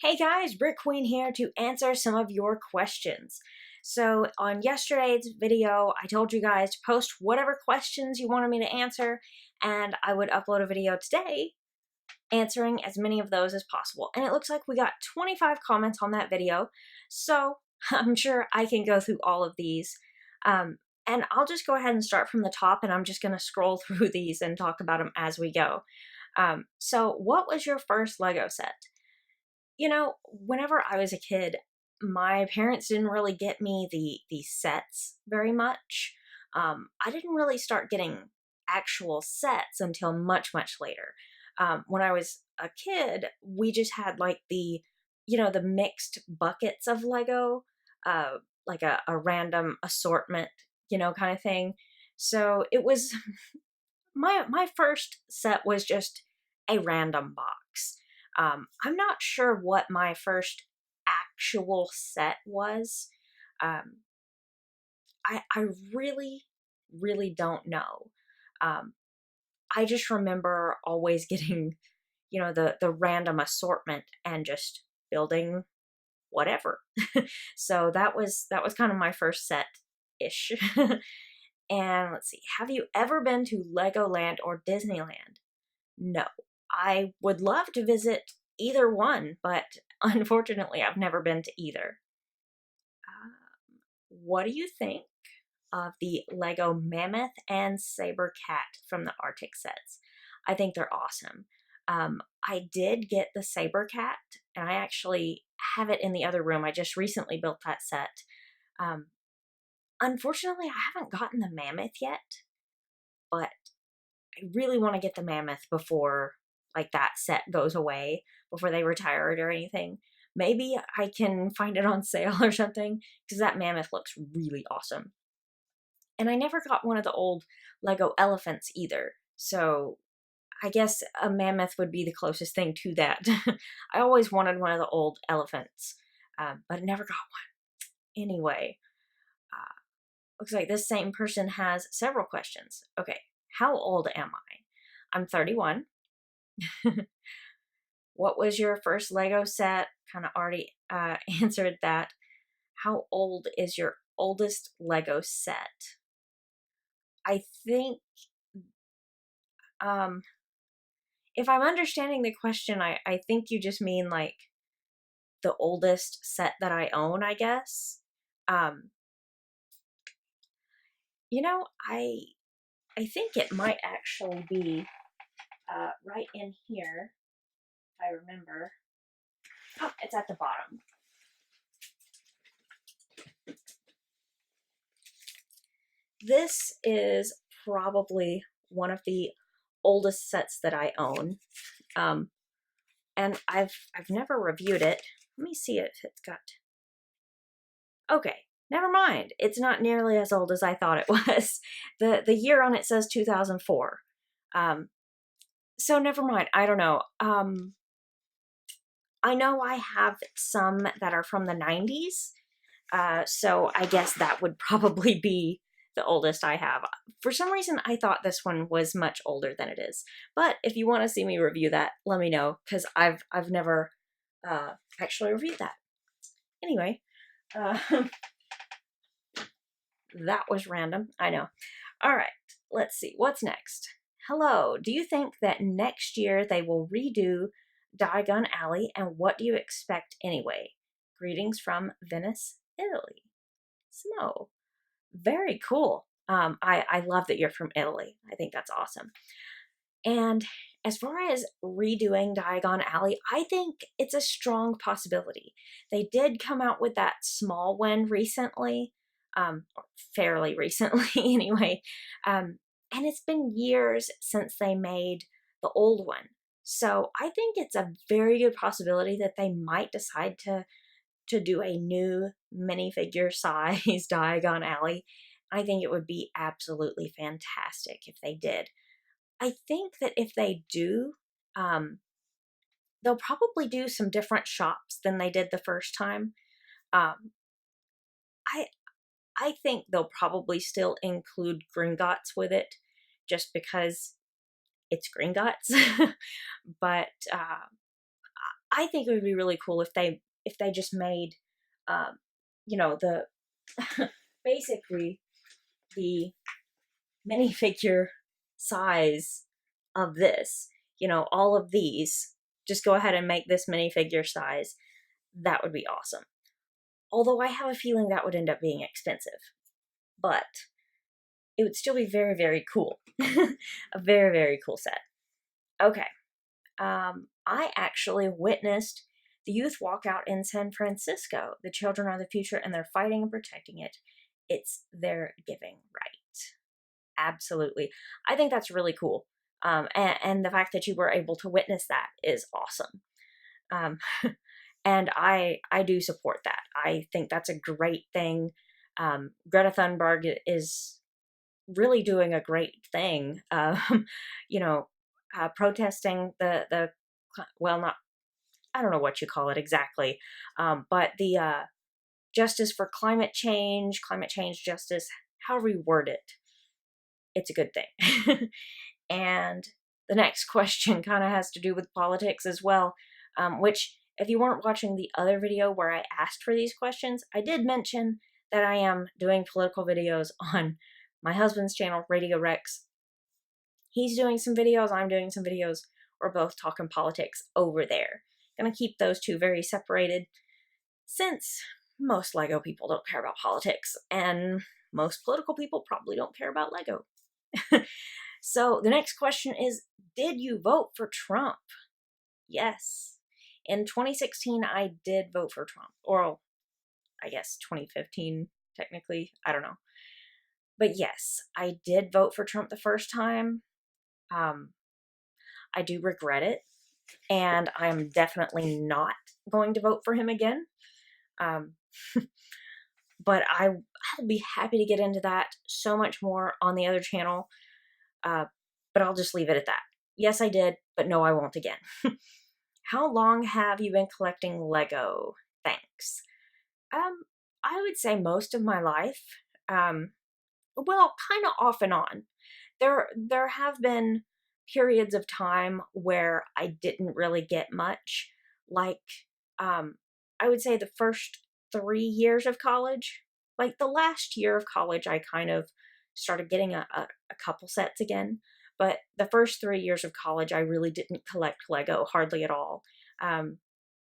Hey guys, BrickQueen here to answer some of your questions. So on yesterday's video, I told you guys to post whatever questions you wanted me to answer, and I would upload a video today answering as many of those as possible. And it looks like we got 25 comments on that video, so I'm sure I can go through all of these. And I'll just go ahead and start from the top, and I'm just going to scroll through these and talk about them as we go. So what was your first Lego set? You know, whenever I was a kid, my parents didn't really get me the sets very much. I didn't really start getting actual sets until much later. When I was a kid, we just had like the mixed buckets of Lego, like a random assortment, kind of thing. So it was my first set was just a random box. I'm not sure what my first actual set was. Um, I really don't know. I just remember always getting, the random assortment and just building whatever. So that was kind of my first set ish. And let's see, have you ever been to Legoland or Disneyland? No. I would love to visit either one, but unfortunately, I've never been to either. What do you think of the Lego Mammoth and Saber Cat from the Arctic sets? I think they're awesome. I did get the Saber Cat, and I actually have it in the other room. I just recently built that set. Unfortunately, I haven't gotten the Mammoth yet, but I really want to get the Mammoth before like that set goes away, before they retire it or anything. Maybe I can find it on sale or something, because that Mammoth looks really awesome. And I never got one of the old Lego elephants either, so I guess a Mammoth would be the closest thing to that. I always wanted one of the old elephants, but I never got one. Anyway, looks like this same person has several questions. Okay, how old am I? I'm 31. What was your first Lego set? Kind of already answered that. How old is your oldest Lego set? I think, if I'm understanding the question, I think you just mean like the oldest set that I own, I guess. Um, I think it might actually be right in here, if I remember. Oh, it's at the bottom. This is probably one of the oldest sets that I own. And I've never reviewed it. Let me see if it's got... Okay, never mind. It's not nearly as old as I thought it was. The year on it says 2004. So never mind. I don't know. I know I have some that are from the 90s. So I guess that would probably be the oldest I have. For some reason, I thought this one was much older than it is. But if you want to see me review that, let me know, because I've never actually reviewed that. Anyway, that was random. I know. All right, let's see. What's next? Hello. Do you think that next year they will redo Diagon Alley, and what do you expect anyway? Greetings from Venice, Italy. Snow. Very cool. I love that you're from Italy. I think that's awesome. And as far as redoing Diagon Alley, I think it's a strong possibility. They did come out with that small one recently, or fairly recently anyway, and it's been years since they made the old one. So I think it's a very good possibility that they might decide to do a new minifigure size Diagon Alley. I think it would be absolutely fantastic if they did. I think that if they do, they'll probably do some different shops than they did the first time. I think they'll probably still include Gringotts with it, just because it's Gringotts. But I think it would be really cool if they just made, you know, the basically the minifigure size of this. You know, all of these. Just go ahead and make this minifigure size. That would be awesome. Although I have a feeling that would end up being expensive. But it would still be very, very cool. A very, very cool set. Okay. I actually witnessed the youth walkout in San Francisco. The children are the future and they're fighting and protecting it. It's their giving right. Absolutely. I think that's really cool. And the fact that you were able to witness that is awesome. And I do support that. I think that's a great thing. Greta Thunberg is really doing a great thing. You know, protesting the well, not, I don't know what you call it exactly, but the justice for climate change justice, however you word it, it's a good thing. And the next question kind of has to do with politics as well, which, if you weren't watching the other video where I asked for these questions, I did mention that I am doing political videos on my husband's channel, Radio Rex. He's doing some videos, I'm doing some videos. We're both talking politics over there. Gonna keep those two very separated, since most Lego people don't care about politics, and most political people probably don't care about Lego. So the next question is, did you vote for Trump? Yes. In 2016, I did vote for Trump. Or, I guess 2015, technically. I don't know. But yes, I did vote for Trump the first time. I do regret it. And I'm definitely not going to vote for him again. But I'll be happy to get into that so much more on the other channel. But I'll just leave it at that. Yes, I did, but no, I won't again. How long have you been collecting Lego? Thanks. I would say most of my life. Well, kind of off and on. There have been periods of time where I didn't really get much. Like, I would say the first 3 years of college. Like, the last year of college, I kind of started getting a couple sets again. But the first 3 years of college, I really didn't collect Lego hardly at all.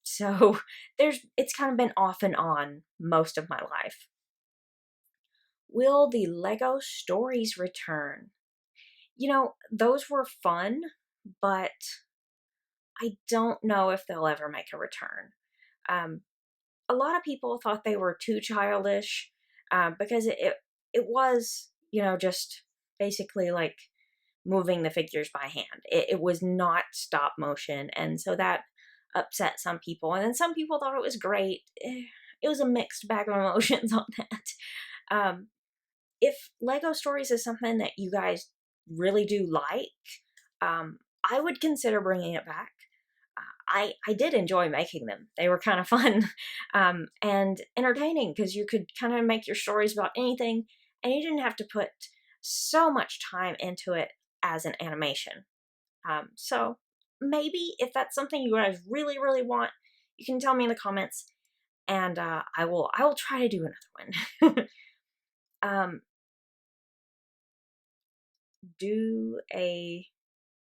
So it's kind of been off and on most of my life. Will the Lego stories return? You know, those were fun, but I don't know if they'll ever make a return. A lot of people thought they were too childish, because it was, you know, just basically like moving the figures by hand. It was not stop motion, and so that upset some people. And then some people thought it was great. It was a mixed bag of emotions on that. If Lego Stories is something that you guys really do like, I would consider bringing it back. I did enjoy making them. They were kind of fun and entertaining, because you could kind of make your stories about anything, and you didn't have to put so much time into it as an animation. So maybe if that's something you guys really, really want, you can tell me in the comments, and I will try to do another one.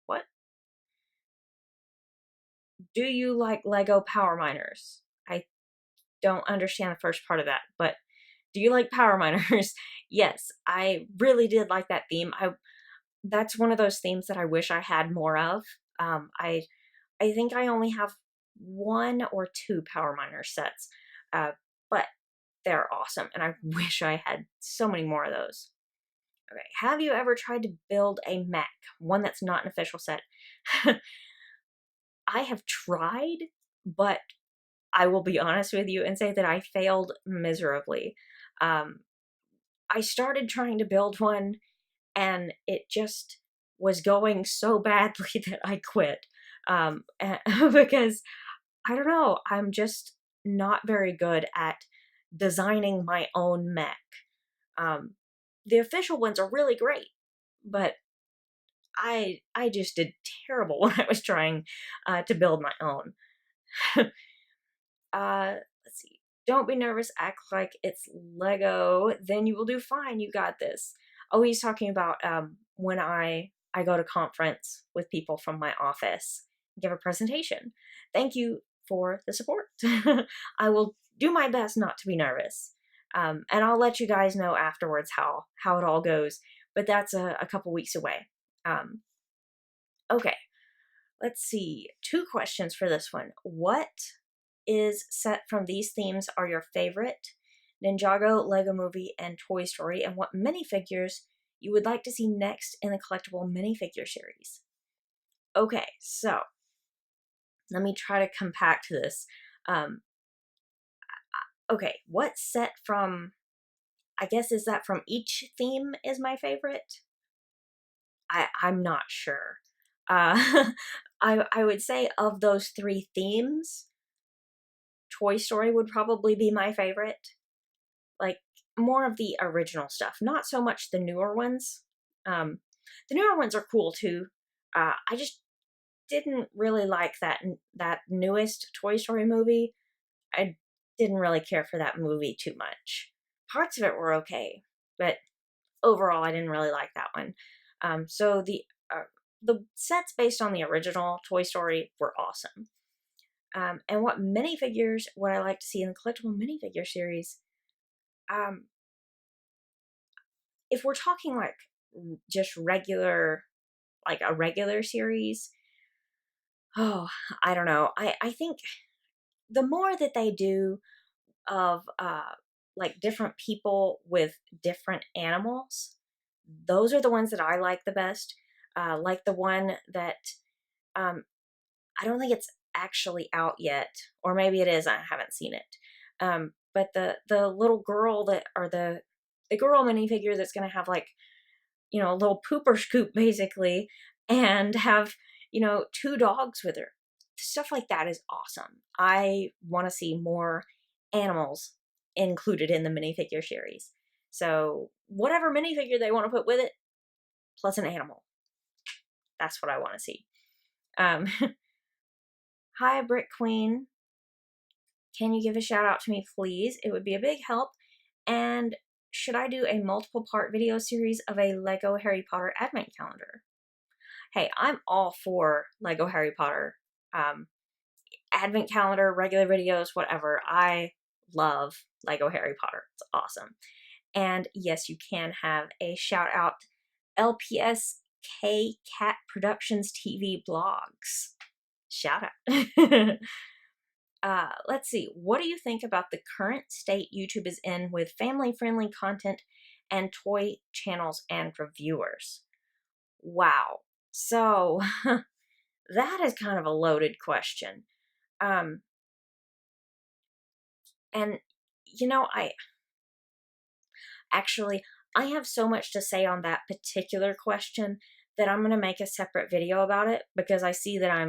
What? Do you like Lego Power Miners? I don't understand the first part of that, but do you like Power Miners? Yes, I really did like that theme. That's one of those themes that I wish I had more of. I think I only have 1 or 2 Power Miner sets, but they're awesome, and I wish I had so many more of those. Okay, have you ever tried to build a mech, one that's not an official set? I have tried, but I will be honest with you and say that I failed miserably. I started trying to build one, and it just was going so badly that I quit. Because, I don't know, I'm just not very good at designing my own mech. The official ones are really great, but I just did terrible when I was trying to build my own. Let's see. Don't be nervous. Act like it's Lego. Then you will do fine. You got this. Oh, he's talking about when I go to conference with people from my office, give a presentation. Thank you for the support. I will do my best not to be nervous. And I'll let you guys know afterwards how it all goes. But that's a couple weeks away. Okay, let's see. 2 questions for this one. What is set from these themes are your favorite? Ninjago, Lego Movie, and Toy Story, and what minifigures you would like to see next in the collectible minifigure series. Okay, so let me try to compact this. Okay, what set from, I guess, is that from each theme is my favorite? I'm not sure. I would say of those 3 themes, Toy Story would probably be my favorite. Like, more of the original stuff, not so much the newer ones. The newer ones are cool too. I just didn't really like that newest Toy Story movie. I didn't really care for that movie too much. Parts of it were okay, but overall I didn't really like that one. So the sets based on the original Toy Story were awesome. And what minifigures would I like to see in the collectible minifigure series? If we're talking like just regular, like a regular series, oh, I don't know. I think the more that they do of like different people with different animals, those are the ones that I like the best. Like the one that I don't think it's actually out yet, or maybe it is. I haven't seen it. But the little girl that, or the girl minifigure that's gonna have like, a little pooper scoop basically, and have 2 dogs with her. Stuff like that is awesome. I want to see more animals included in the minifigure series. So whatever minifigure they want to put with it, plus an animal. That's what I want to see. Hi, BrickQueen. Can you give a shout out to me, please? It would be a big help. And should I do a multiple part video series of a Lego Harry Potter advent calendar? Hey, I'm all for Lego Harry Potter. Advent calendar, regular videos, whatever. I love Lego Harry Potter. It's awesome. And yes, you can have a shout out LPSK Cat Productions TV blogs. Shout out. Let's see. What do you think about the current state YouTube is in with family-friendly content and toy channels and reviewers? Wow. So, that is kind of a loaded question. And, I have so much to say on that particular question that I'm going to make a separate video about it, because I see that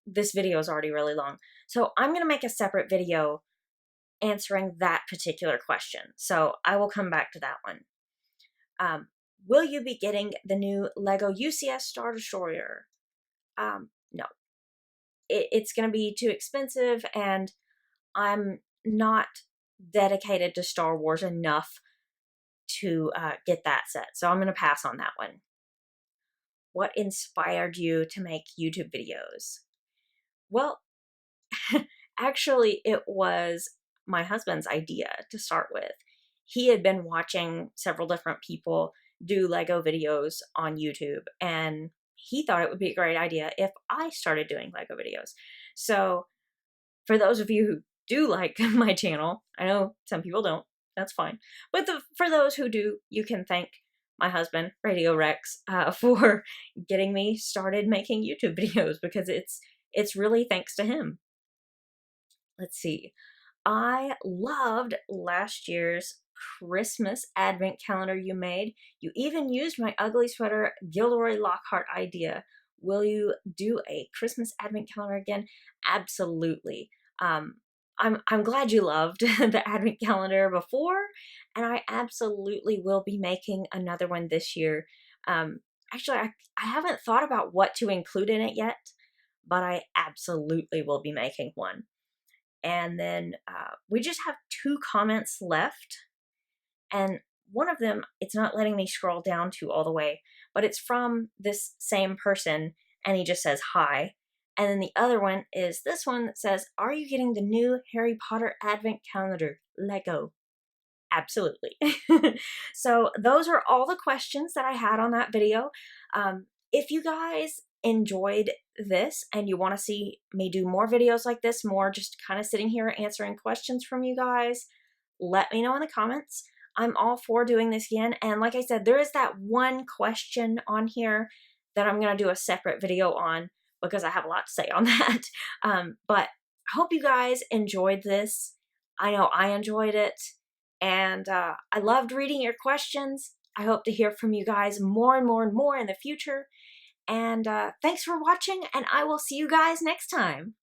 this video is already really long. So I'm going to make a separate video answering that particular question. So I will come back to that one. Will you be getting the new Lego UCS Star Destroyer? No. It's going to be too expensive, and I'm not dedicated to Star Wars enough to get that set. So I'm going to pass on that one. What inspired you to make YouTube videos? Well, actually, it was my husband's idea to start with. He had been watching several different people do Lego videos on YouTube, and he thought it would be a great idea if I started doing Lego videos. So for those of you who do like my channel, I know some people don't, that's fine. But for those who do, you can thank my husband, Radio Rex, for getting me started making YouTube videos, because it's really thanks to him. Let's see. I loved last year's Christmas advent calendar you made. You even used my ugly sweater Gilderoy Lockhart idea. Will you do a Christmas advent calendar again? Absolutely. I'm glad you loved the advent calendar before, and I absolutely will be making another one this year. Actually, I haven't thought about what to include in it yet, but I absolutely will be making one. And then we just have 2 comments left, and one of them, it's not letting me scroll down to all the way, but it's from this same person, and he just says hi. And then the other one is this one that says, "Are you getting the new Harry Potter Advent Calendar Lego?" Absolutely. So those are all the questions that I had on that video. If you guys enjoyed this and you want to see me do more videos like this, more just kind of sitting here answering questions from you guys, let me know in the comments. I'm all for doing this again. And like I said, there is that one question on here that I'm going to do a separate video on because I have a lot to say on that. But I hope you guys enjoyed this. I know I enjoyed it. And I loved reading your questions. I hope to hear from you guys more and more and more in the future. And thanks for watching, and I will see you guys next time.